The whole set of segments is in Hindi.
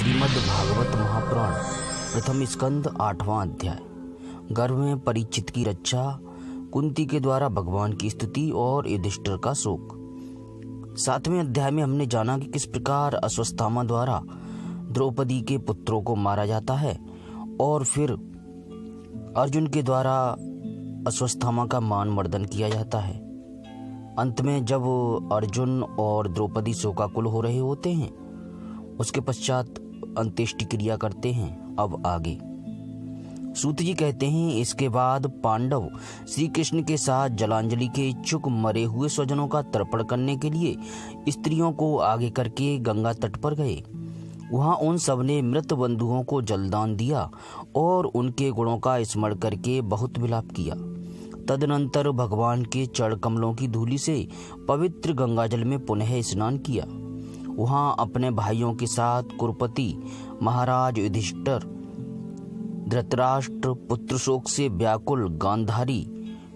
श्रीमद् भागवत महापुराण प्रथम स्कंद 8वां अध्याय। गर्भ में परीक्षित की रक्षा, कुंती के द्वारा भगवान की स्तुति और युधिष्ठिर का शोक। 7वें अध्याय में हमने जाना कि किस प्रकार अश्वत्थामा द्वारा द्रौपदी के पुत्रों को मारा जाता है और फिर अर्जुन के द्वारा अश्वत्थामा का मान मर्दन किया जाता है। अंत में जब अर्जुन और द्रौपदी शोकाकुल हो रहे होते हैं, उसके पश्चात अंत्येष्टि क्रिया करते हैं। अब आगे सूत जी कहते हैं, इसके बाद पांडव श्री कृष्ण के साथ जलांजलि के इच्छुक मरे हुए स्वजनों का तर्पण करने के लिए स्त्रियों को आगे करके गंगा तट पर गए। वहां उन सब ने मृत बंधुओं को जलदान दिया और उनके गुणों का स्मरण करके बहुत विलाप किया। तदनंतर भगवान के चरण कमलों की धूलि से पवित्र गंगाजल में पुनः स्नान किया। वहां अपने भाइयों के साथ कुरुपति महाराज युधिष्ठिर, धृतराष्ट्र, पुत्र शोक से व्याकुल गांधारी,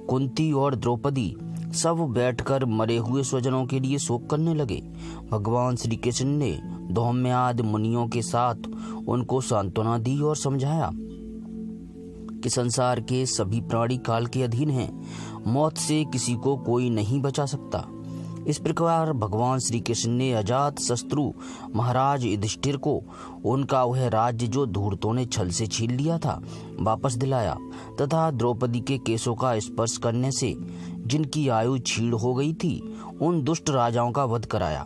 कुंती और द्रौपदी सब बैठकर मरे हुए स्वजनों के लिए शोक करने लगे। भगवान श्री कृष्ण ने धौम्यादि मुनियों के साथ उनको सांत्वना दी और समझाया कि संसार के सभी प्राणी काल के अधीन हैं, मौत से किसी को कोई नहीं बचा सकता। इस प्रकार भगवान श्री कृष्ण ने अजात शत्रु महाराज युधिष्ठिर को उनका वह राज्य जो धूर्तों ने छल से छीन लिया था वापस दिलाया तथा द्रौपदी के केशों का स्पर्श करने से जिनकी आयु क्षीण हो गई थी उन दुष्ट राजाओं का वध कराया।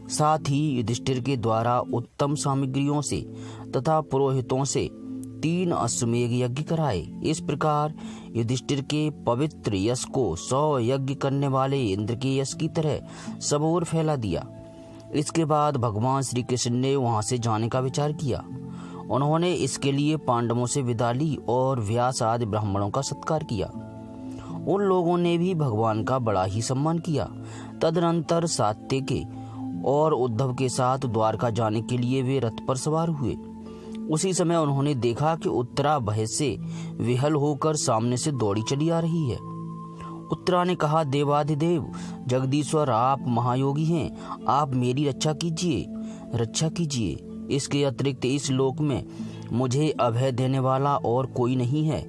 साथ ही युधिष्ठिर के द्वारा उत्तम सामग्रियों से तथा पुरोहितों से 3 अश्वमेध यज्ञ कराए। इस प्रकार युधिष्ठिर के पवित्र यश को 100 यज्ञ करने वाले इंद्र के यश की तरह सब ओर फैला दिया। इसके बाद भगवान श्री कृष्ण ने वहां से जाने का विचार किया। उन्होंने इसके लिए पांडवों से विदा ली और व्यास आदि ब्राह्मणों का सत्कार किया। उन लोगों ने भी भगवान का बड़ा ही सम्मान किया। तदनंतर सात्यकी और उद्धव के साथ द्वारका जाने के लिए वे रथ पर सवार हुए। उसी समय उन्होंने देखा कि उत्तरा भय से विहल होकर सामने से दौड़ी चली आ रही है। उत्तरा ने कहा, देवाधिदेव जगदीश्वर, आप महायोगी हैं, आप मेरी रक्षा कीजिए। इसके अतिरिक्त इस लोक में मुझे अभय देने वाला और कोई नहीं है,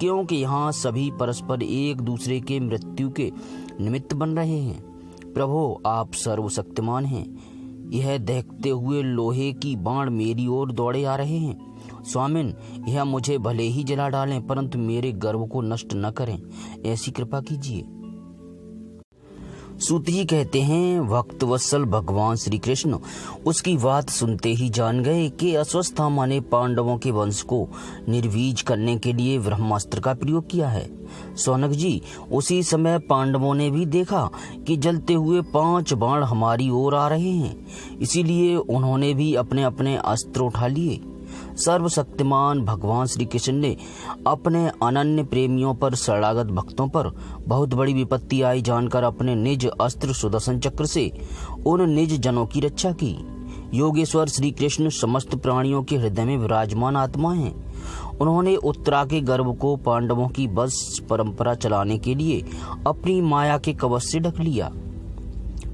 क्योंकि यहाँ सभी परस्पर एक दूसरे के मृत्यु के निमित्त बन रहे हैं। प्रभो, आप सर्वशक्तिमान हैं। यह देखते हुए लोहे की बाण मेरी ओर दौड़े आ रहे हैं। स्वामिन, यह मुझे भले ही जला डालें, परंतु मेरे गर्व को नष्ट न करें, ऐसी कृपा कीजिए। सूत जी कहते हैं, भक्त वत्सल भगवान श्री कृष्ण उसकी बात सुनते ही जान गए कि अश्वत्थामा ने पांडवों के वंश को निर्वीज करने के लिए ब्रह्मास्त्र का प्रयोग किया है। सौनक जी, उसी समय पांडवों ने भी देखा कि जलते हुए 5 बाण हमारी ओर आ रहे हैं, इसीलिए उन्होंने भी अपने अपने अस्त्र उठा लिए। सर्वशक्तिमान भगवान श्री कृष्ण ने अपने अनन्य प्रेमियों पर, शरणागत भक्तों पर बहुत बड़ी विपत्ति आई जानकर अपने निज अस्त्र सुदर्शन चक्र से उन निज जनों की रक्षा की। योगेश्वर श्री कृष्ण समस्त प्राणियों के हृदय में विराजमान आत्मा हैं। उन्होंने उत्तरा के गर्भ को पांडवों की वंश परंपरा चलाने के लिए अपनी माया के कवच से ढक लिया।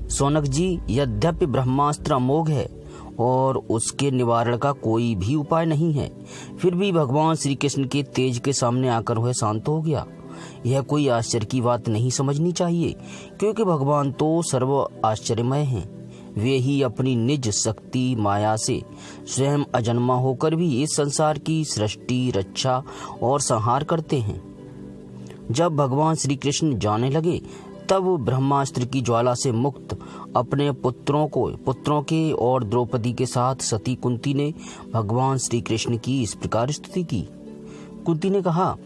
सौनक जी, यद्यपि ब्रह्मास्त्र अमोघ है और उसके निवारण का कोई भी उपाय नहीं है, फिर भी भगवान श्री कृष्ण के तेज के सामने आकर वह शांत हो गया। यह कोई आश्चर्य की बात नहीं समझनी चाहिए, क्योंकि भगवान तो सर्व आश्चर्यमय हैं। वे ही अपनी निज शक्ति माया से स्वयं अजन्मा होकर भी इस संसार की सृष्टि, रक्षा और संहार करते हैं। जब भगवान श्री कृष्ण जाने लगे तब ब्रह्मास्त्र की ज्वाला से मुक्त अपने पुत्रों के और द्रौपदी के साथ सती कुंती ने भगवान श्री कृष्ण की इस प्रकार स्तुति की। कुंती ने कहा,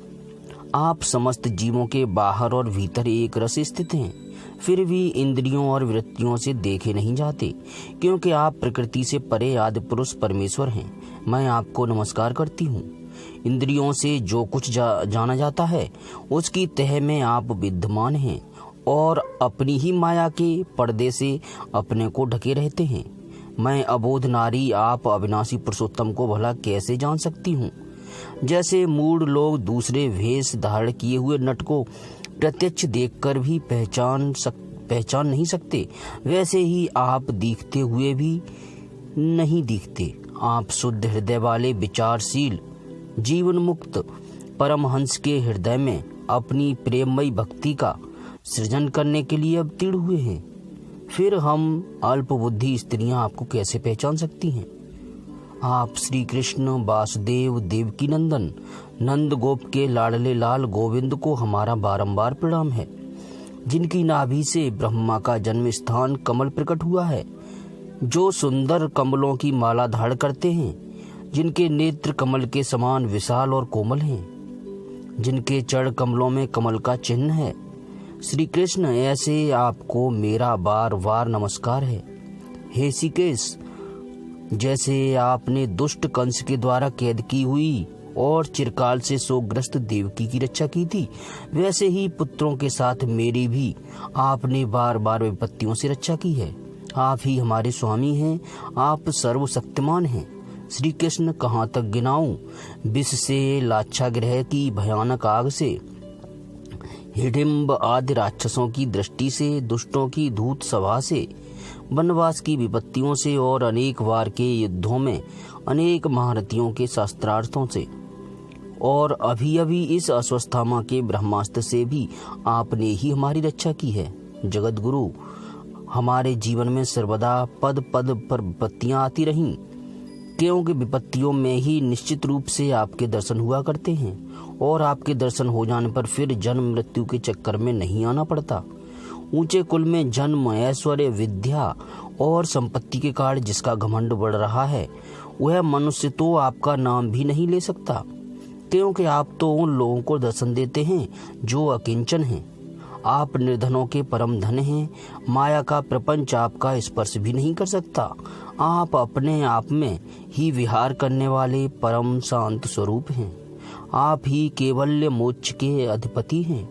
आप समस्त जीवों के बाहर और भीतर एक रस स्थित हैं, फिर भी इंद्रियों और वृत्तियों से देखे नहीं जाते, क्योंकि आप प्रकृति से परे आदि पुरुष परमेश्वर हैं। मैं आपको नमस्कार करती हूँ। इंद्रियों से जो कुछ जाना जाता है उसकी तह में आप विद्यमान हैं और अपनी ही माया के पर्दे से अपने को ढके रहते हैं। मैं अबोध नारी आप अविनाशी पुरुषोत्तम को भला कैसे जान सकती हूँ। जैसे मूढ़ लोग दूसरे वेश धारण किए हुए नट को प्रत्यक्ष देखकर भी पहचान नहीं सकते, वैसे ही आप दिखते हुए भी नहीं दिखते। आप शुद्ध हृदय वाले विचारशील जीवन मुक्त परमहंस के हृदय में अपनी प्रेममयी भक्ति का सृजन करने के लिए अवतीर्ण हुए हैं। फिर हम अल्पबुद्धि स्त्रियां आपको कैसे पहचान सकती हैं? आप श्री कृष्ण वासुदेव देवकी नंदन नंद गोप के लाडले लाल गोविंद को हमारा बारंबार प्रणाम है, जिनकी नाभि से ब्रह्मा का जन्म स्थान कमल प्रकट हुआ है, जो सुंदर कमलों की माला धारण करते हैं, जिनके नेत्र कमल के समान विशाल और कोमल हैं, जिनके चरण कमलों में कमल का चिन्ह है। श्री कृष्ण, ऐसे आपको मेरा बार बार नमस्कार है। हे ऋषिकेश, जैसे आपने दुष्ट कंस के द्वारा कैद की हुई और चिरकाल से शोकग्रस्त देवकी की रक्षा की थी, वैसे ही पुत्रों के साथ मेरी भी आपने बार बार विपत्तियों से रक्षा की है। आप ही हमारे स्वामी हैं, आप सर्वशक्तिमान हैं। श्री कृष्ण, कहाँ तक गिनाऊं? विष से, लाक्षागृह की भयानक आग से, हिडिंब आदि राक्षसों की दृष्टि से, दुष्टों की धूत सभा से, वनवास की विपत्तियों से और अनेक बार के युद्धों में अनेक महारथियों के शास्त्रार्थों से, और अभी अभी इस अस्वस्थामा के ब्रह्मास्त्र से भी आपने ही हमारी रक्षा की है। जगत गुरु, हमारे जीवन में सर्वदा पद पद पर विपत्तियां आती रहीं, क्योंकि विपत्तियों में ही निश्चित रूप से आपके दर्शन हुआ करते हैं, और आपके दर्शन हो जाने पर फिर जन्म मृत्यु के चक्कर में नहीं आना पड़ता। ऊंचे कुल में जन्म, ऐश्वर्य, विद्या और संपत्ति के कारण जिसका घमंड बढ़ रहा है, वह मनुष्य तो आपका नाम भी नहीं ले सकता, क्योंकि आप तो उन लोगों को दर्शन देते हैं जो अकिंचन हैं। आप निर्धनों के परम धन हैं। माया का प्रपंच आपका स्पर्श भी नहीं कर सकता। आप अपने आप में ही विहार करने वाले परम शांत स्वरूप हैं। आप ही केवल्य मोक्ष के अधिपति हैं।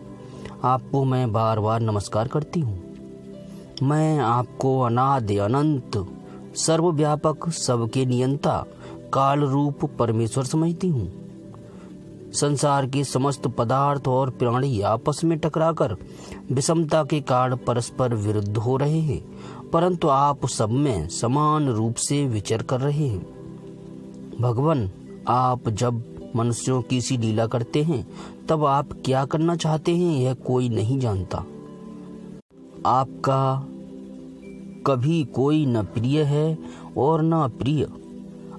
आपको मैं बार बार नमस्कार करती हूँ। मैं आपको अनादि अनंत सर्वव्यापक सबके नियंता काल रूप परमेश्वर समझती हूँ। संसार के समस्त पदार्थ और प्राणी आपस में टकराकर विषमता के कारण परस्पर विरुद्ध हो रहे हैं, परंतु आप सब में समान रूप से विचर कर रहे हैं। भगवान, आप जब मनुष्यों की सी लीला करते हैं तब आप क्या करना चाहते हैं यह कोई नहीं जानता। आपका कभी कोई न प्रिय है और न अप्रिय।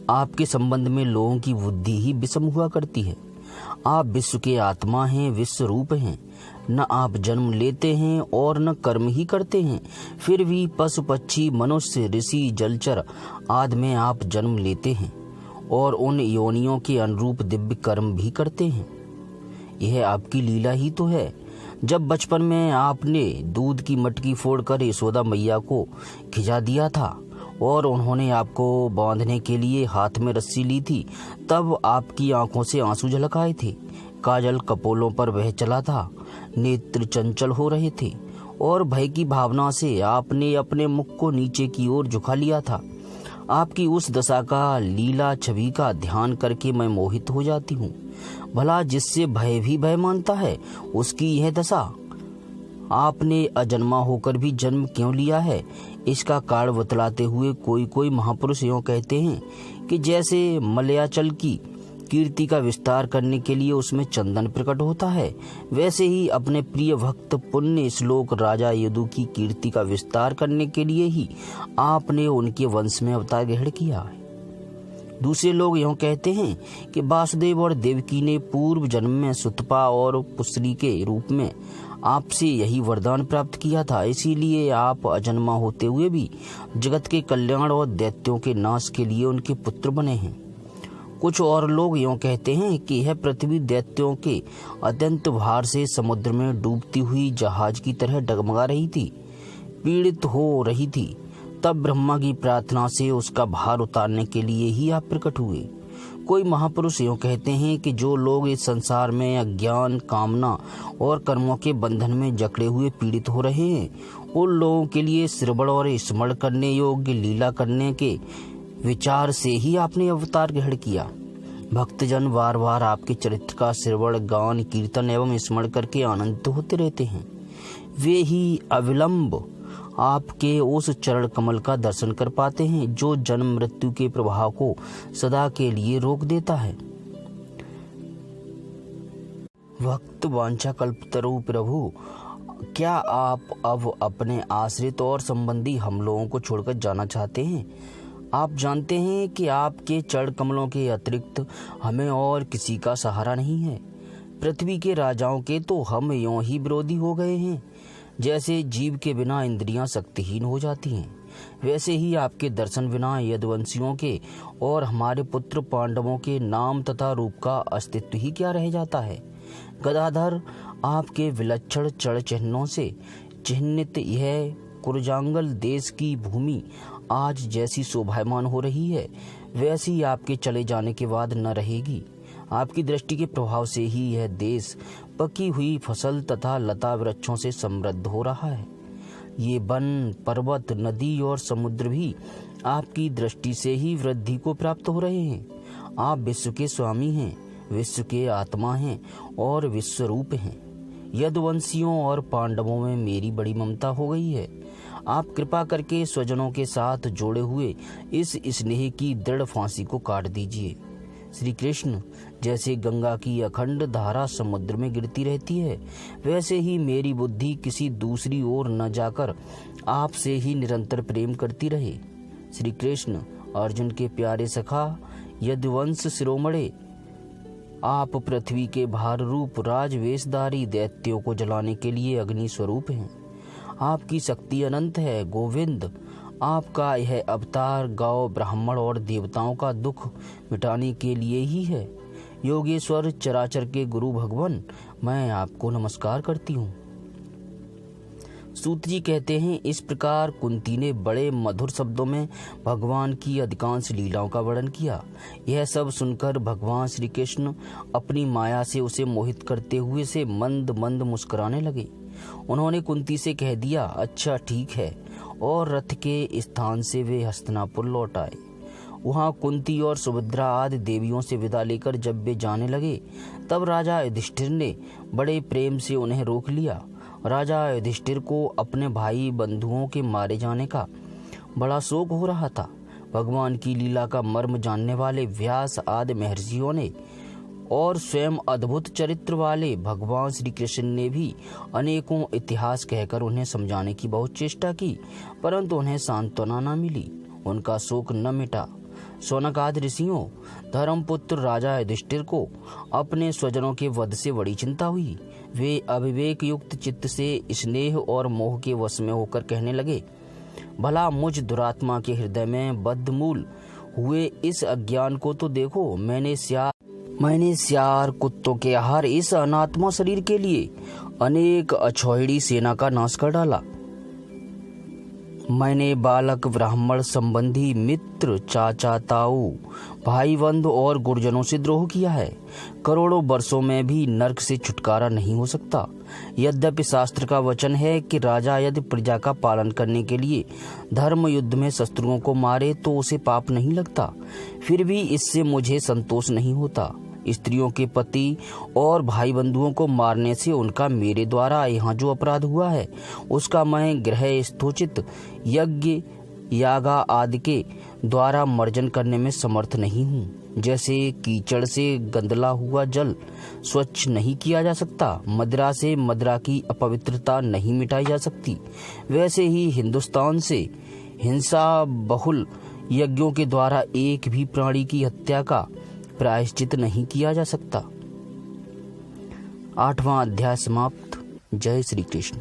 आपके संबंध में लोगों की बुद्धि ही विषम हुआ करती है। आप विश्व के आत्मा हैं, विश्व रूप हैं। न आप जन्म लेते हैं और न कर्म ही करते हैं, फिर भी पशु पक्षी मनुष्य ऋषि जलचर आदि में आप जन्म लेते हैं और उन योनियों के अनुरूप दिव्य कर्म भी करते हैं। यह आपकी लीला ही तो है। जब बचपन में आपने दूध की मटकी फोड़कर यशोदा मैया को खिंचा दिया था और उन्होंने आपको बांधने के लिए हाथ में रस्सी ली थी, तब आपकी आंखों से आंसू झलक आए थे। काजल कपोलों पर बह चला था, नेत्र चंचल हो रहे थे और भय की भावना से आपने अपने मुख को नीचे की ओर झुका लिया था। आपकी उस दशा का लीला छवि का ध्यान करके मैं मोहित हो जाती हूँ। भला जिससे भय भी भय मानता है उसकी यह दशा। आपने अजन्मा होकर भी जन्म क्यों लिया है, इसका कारण बतलाते हुए कोई महापुरुष यों कहते हैं कि जैसे मलयाचल की कीर्ति का विस्तार करने के लिए उसमें चंदन प्रकट होता है, वैसे ही अपने प्रिय भक्त पुण्य श्लोक राजा यदु की कीर्ति का विस्तार करने के लिए ही आपने उनके वंश में अवतार ग्रहण किया है। दूसरे लोग यों कहते हैं कि वासुदेव और देवकी ने पूर्व जन्म में सुतपा और पुत्री के रूप में आपसे यही वरदान प्राप्त किया था, इसीलिए आप अजन्मा होते हुए भी जगत के कल्याण और दैत्यों के नाश के लिए उनके पुत्र बने हैं। कुछ और लोग यों कहते हैं कि यह पृथ्वी दैत्यों के अत्यंत भार से समुद्र में डूबती हुई जहाज की तरह डगमगा रही थी, पीड़ित हो रही थी। तब ब्रह्मा की प्रार्थना से उसका भार उतारने के लिए ही आप प्रकट हुए। कोई महापुरुष यों कहते हैं कि जो लोग इस संसार में अज्ञान, कामना और कर्मों के बंधन में जकड़े हुए पीड़ित हो रहे हैं, उन लोगों के लिए श्रवण और स्मरण करने योग्य लीला करने के विचार से ही आपने अवतार ग्रहण किया। भक्तजन बार बार आपके चरित्र का श्रवण, गान, कीर्तन एवं स्मरण करके आनंदित होते रहते हैं। वे ही अविलंब आपके उस चरण कमल का दर्शन कर पाते हैं जो जन्म मृत्यु के प्रभाव को सदा के लिए रोक देता है। भक्त वांछा कल्पतरु प्रभु, क्या आप अब अपने आश्रित और संबंधी हम लोगों को छोड़कर जाना चाहते हैं? आप जानते हैं कि आपके चरण कमलों के अतिरिक्त हमें और किसी का सहारा नहीं है। पृथ्वी के राजाओं के तो हम यों ही विरोधी हो गए हैं। जैसे जीव के बिना इंद्रियां शक्तिहीन हो जाती हैं, वैसे ही आपके दर्शन बिना यदुवंशियों के और हमारे पुत्र पांडवों के नाम तथा रूप का अस्तित्व ही क्या रह जाता है। गदाधर, आपके विलक्षण चरण चिन्हों से चिन्हित यह कुरजांगल देश की भूमि आज जैसी शोभायमान हो रही है, वैसी आपके चले जाने के बाद न रहेगी। आपकी दृष्टि के प्रभाव से ही यह देश पकी हुई फसल तथा लता वृक्षों से समृद्ध हो रहा है। ये वन, पर्वत, नदी और समुद्र भी आपकी दृष्टि से ही वृद्धि को प्राप्त हो रहे हैं। आप विश्व के स्वामी हैं, विश्व के आत्मा हैं और विश्वरूप हैं। यदुवंशियों और पांडवों में मेरी बड़ी ममता हो गई है। आप कृपा करके स्वजनों के साथ जोड़े हुए इस स्नेह की दृढ़ फांसी को काट दीजिए। श्री कृष्ण, जैसे गंगा की अखंड धारा समुद्र में गिरती रहती है, वैसे ही मेरी बुद्धि किसी दूसरी ओर न जाकर आपसे ही निरंतर प्रेम करती रहे। श्री कृष्ण, अर्जुन के प्यारे सखा, यदुवंश शिरोमणे, आप पृथ्वी के भार रूप राजवेशधारी दैत्यों को जलाने के लिए अग्नि स्वरूप हैं। आपकी शक्ति अनंत है। गोविंद, आपका यह अवतार गौ, ब्राह्मण और देवताओं का दुख मिटाने के लिए ही है। योगेश्वर, चराचर के गुरु भगवान, मैं आपको नमस्कार करती हूँ। सूत जी कहते हैं, इस प्रकार कुंती ने बड़े मधुर शब्दों में भगवान की अधिकांश लीलाओं का वर्णन किया। यह सब सुनकर भगवान श्री कृष्ण अपनी माया से उसे मोहित करते हुए से मंद मंद मुस्कुराने लगे। उन्होंने कुंती से कह दिया, अच्छा ठीक है, और रथ के स्थान से वे हस्तिनापुर लौट आए। वहाँ कुंती और सुभद्रा आदि देवियों से विदा लेकर जब वे जाने लगे, तब राजा युधिष्ठिर ने बड़े प्रेम से उन्हें रोक लिया। राजा युधिष्ठिर को अपने भाई बंधुओं के मारे जाने का बड़ा शोक हो रहा था। भगवान की लीला का मर्म जानने वाले व्यास आदि महर्षियों ने और स्वयं अद्भुत चरित्र वाले भगवान श्री कृष्ण ने भी अनेकों इतिहास कहकर उन्हें समझाने की बहुत चेष्टा की, परंतु उन्हें सांत्वना न मिली, उनका शोक न मिटा। शौनक आदि ऋषियों, धर्मपुत्र राजा युधिष्ठिर को अपने स्वजनों के वध से बड़ी चिंता हुई। वे अविवेक युक्त चित्त से स्नेह और मोह के वश में होकर कहने लगे, भला मुझ दुरात्मा के हृदय में बद्धमूल हुए इस अज्ञान को तो देखो। मैंने सियार कुत्तों के आहार इस अनात्मा शरीर के लिए अनेक अछौहिड़ी सेना का नाश कर डाला। मैंने बालक, ब्राह्मण, संबंधी, मित्र, चाचा, ताऊ, भाई बंध और गुरुजनों से द्रोह किया है। करोड़ों वर्षों में भी नरक से छुटकारा नहीं हो सकता। यद्यपि शास्त्र का वचन है कि राजा यदि प्रजा का पालन करने के लिए धर्म युद्ध में शत्रुओं को मारे तो उसे पाप नहीं लगता, फिर भी इससे मुझे संतोष नहीं होता। स्त्रियों के पति और भाई बंधुओं को मारने से उनका मेरे द्वारा यहाँ जो अपराध हुआ है, उसका मैं गृह स्थोचित यज्ञ, यागा आदि के द्वारा मर्जन करने में समर्थ नहीं हूँ। जैसे कीचड़ से गंदला हुआ जल स्वच्छ नहीं किया जा सकता, मदिरा से मदिरा की अपवित्रता नहीं मिटाई जा सकती, वैसे ही हिंदुस्तान से हिंसा बहुल यज्ञों के द्वारा एक भी प्राणी की हत्या का प्रायश्चित नहीं किया जा सकता। 8वां अध्याय समाप्त। जय श्री कृष्ण।